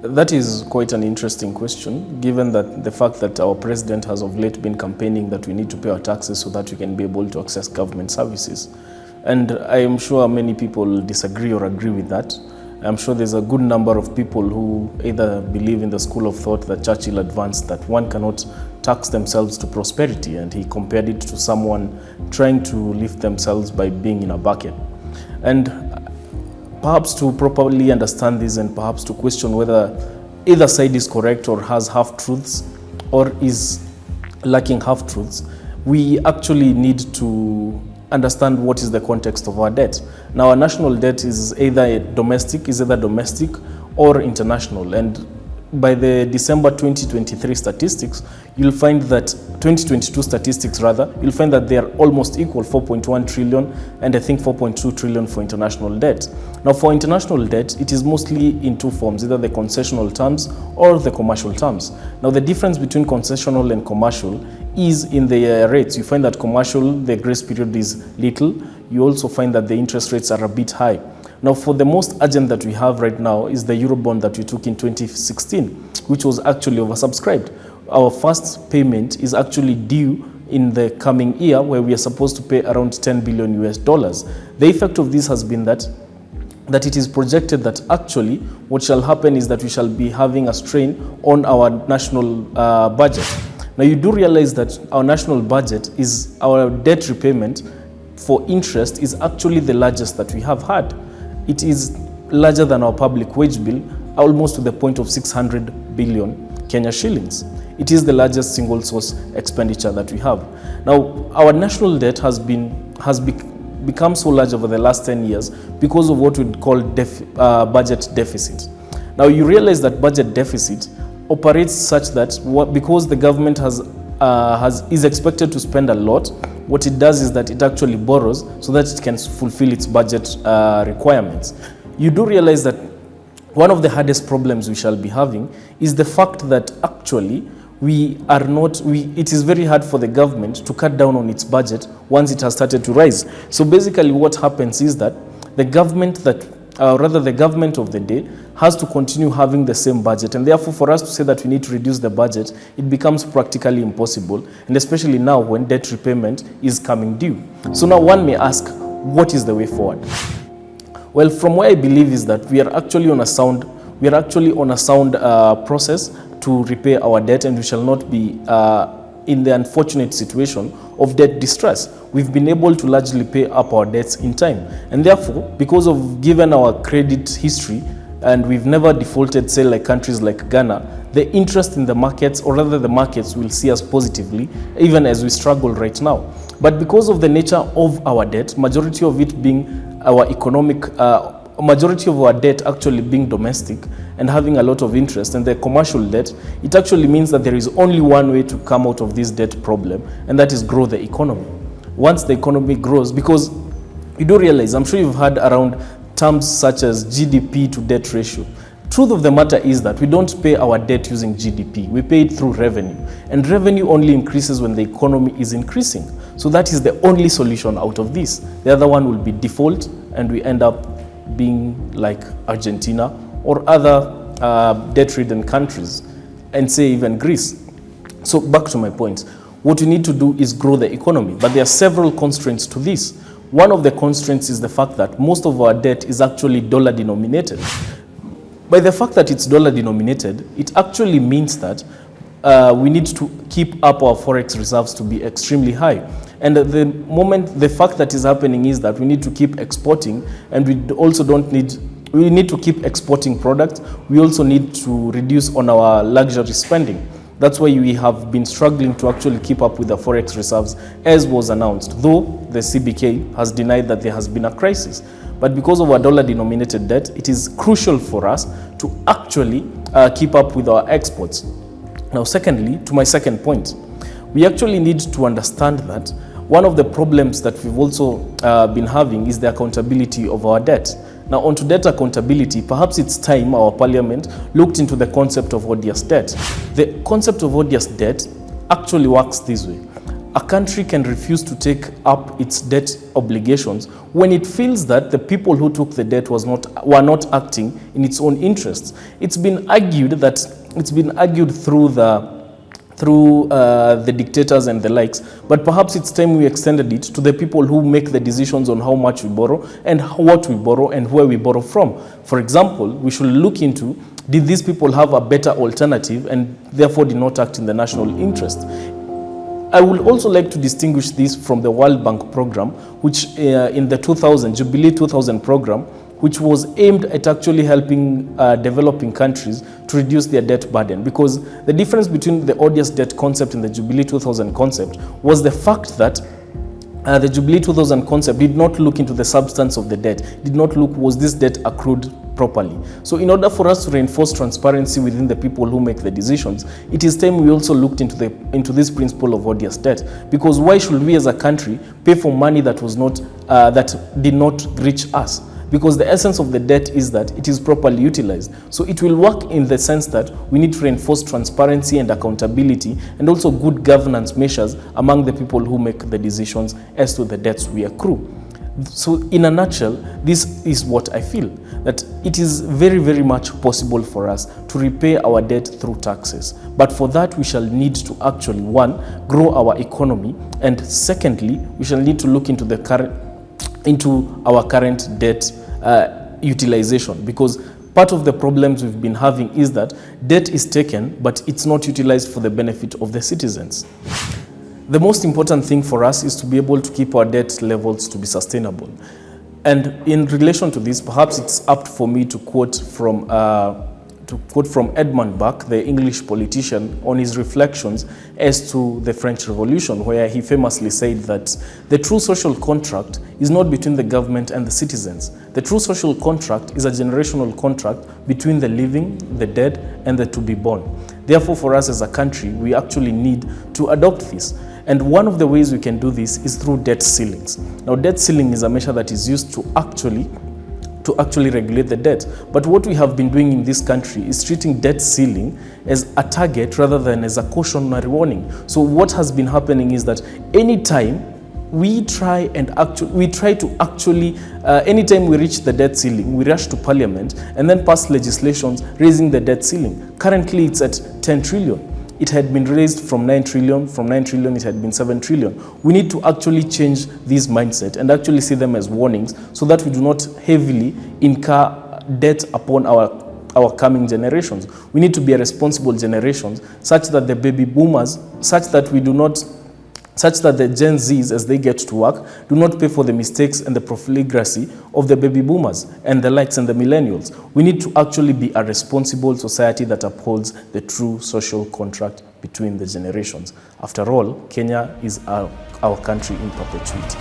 That is quite an interesting question, given that the fact that our president has of late been campaigning that we need to pay our taxes so that we can be able to access government services. And I am sure many people disagree or agree with that. I'm sure there's a good number of people who either believe in the school of thought that Churchill advanced, that one cannot tax themselves to prosperity, and he compared it to someone trying to lift themselves by being in a bucket. And perhaps to properly understand this and perhaps to question whether either side is correct or has half-truths or is lacking half-truths, we actually need to understand what is the context of our debt. Now, our national debt is either domestic or international. And by the December 2023 statistics, you'll find that 2022 statistics rather, you'll find that they are almost equal, 4.1 trillion and I think 4.2 trillion for international debt. Now, for international debt, it is mostly in two forms, either the concessional terms or the commercial terms. Now, the difference between concessional and commercial is in the rates. You find that commercial, the grace period is little. You also find that the interest rates are a bit high. Now, for the most urgent that we have right now is the Eurobond that we took in 2016, which was actually oversubscribed. Our first payment is actually due in the coming year, where we are supposed to pay around 10 billion US dollars. The effect of this has been that it is projected that actually what shall happen is that we shall be having a strain on our national budget. Now, you do realize that our national budget is, our debt repayment for interest is actually the largest that we have had. It is larger than our public wage bill, almost to the point of 600 billion Kenya shillings. It is the largest single source expenditure that we have. Now, our national debt has become so large over the last 10 years because of what we call budget deficit. Now, you realize that budget deficit operates such that because the government is expected to spend a lot, what it does is that it actually borrows so that it can fulfill its budget requirements. You do realize that one of the hardest problems we shall be having is the fact that actually it is very hard for the government to cut down on its budget once it has started to rise. So basically what happens is that the government of the day has to continue having the same budget, and therefore for us to say that we need to reduce the budget, it becomes practically impossible, and especially now when debt repayment is coming due. So now one may ask, what is the way forward? Well, from where I believe is that we are actually on a sound process to repay our debt, and we shall not be in the unfortunate situation of debt distress. We've been able to largely pay up our debts in time, and therefore, because of given our credit history, and we've never defaulted, say like countries like Ghana, the interest in the markets, or rather the markets, will see us positively, even as we struggle right now. But because of the nature of our debt, majority of it being our majority of our debt actually being domestic and having a lot of interest, and the commercial debt, it actually means that there is only one way to come out of this debt problem, and that is grow the economy. Once the economy grows, because you do realize, I'm sure you've heard around terms such as GDP to debt ratio. Truth of the matter is that we don't pay our debt using GDP. We pay it through revenue, and revenue only increases when the economy is increasing. So that is the only solution out of this. The other one will be default, and we end up being like Argentina or other debt-ridden countries, and say even Greece. So back to my point, what we need to do is grow the economy, but there are several constraints to this. One of the constraints is the fact that most of our debt is actually dollar denominated. By the fact that it's dollar denominated, it actually means that we need to keep up our forex reserves to be extremely high. And at the moment, the fact that is happening is that we need to keep exporting, and we need to keep exporting products. We also need to reduce on our luxury spending. That's why we have been struggling to actually keep up with the forex reserves, as was announced, though the CBK has denied that there has been a crisis. But because of our dollar-denominated debt, it is crucial for us to actually keep up with our exports. Now, secondly, to my second point, we actually need to understand that one of the problems that we've also been having is the accountability of our debt. Now, onto debt accountability, perhaps it's time our parliament looked into the concept of odious debt. The concept of odious debt actually works this way. a country can refuse to take up its debt obligations when it feels that the people who took the debt were not acting in its own interests. It's been argued through the dictators and the likes, but perhaps it's time we extended it to the people who make the decisions on how much we borrow and what we borrow and where we borrow from. For example, we should look into, did these people have a better alternative and therefore did not act in the national interest? I would also like to distinguish this from the World Bank program, which in the Jubilee 2000 program, which was aimed at actually helping developing countries to reduce their debt burden. Because the difference between the odious debt concept and the Jubilee 2000 concept was the fact that the Jubilee 2000 concept did not look into the substance of the debt, did not look, was this debt accrued properly. So in order for us to reinforce transparency within the people who make the decisions, it is time we also looked into this principle of odious debt. Because why should we as a country pay for money that did not reach us? Because the essence of the debt is that it is properly utilized. So it will work in the sense that we need to reinforce transparency and accountability and also good governance measures among the people who make the decisions as to the debts we accrue. So in a nutshell, this is what I feel, that it is very, very much possible for us to repay our debt through taxes. But for that, we shall need to actually, one, grow our economy, and secondly, we shall need to look into our current debt utilization, because part of the problems we've been having is that debt is taken, but it's not utilized for the benefit of the citizens. The most important thing for us is to be able to keep our debt levels to be sustainable. And in relation to this, perhaps it's apt for me to quote from Edmund Burke, the English politician, on his reflections as to the French Revolution, where he famously said that the true social contract is not between the government and the citizens. The true social contract is a generational contract between the living, the dead, and the to be born. Therefore, for us as a country, we actually need to adopt this. And one of the ways we can do this is through debt ceilings. Now, debt ceiling is a measure that is used to actually regulate the debt. But what we have been doing in this country is treating debt ceiling as a target rather than as a cautionary warning. So what has been happening is that anytime anytime we reach the debt ceiling, we rush to parliament and then pass legislations raising the debt ceiling. Currently, it's at 10 trillion. It had been raised from 9 trillion. From 9 trillion, it had been 7 trillion. We need to actually change this mindset and actually see them as warnings so that we do not heavily incur debt upon our coming generations. We need to be a responsible generation such that the baby boomers, such that the Gen Zs, as they get to work, do not pay for the mistakes and the profligacy of the baby boomers and the likes and the millennials. We need to actually be a responsible society that upholds the true social contract between the generations. After all, Kenya is our country in perpetuity.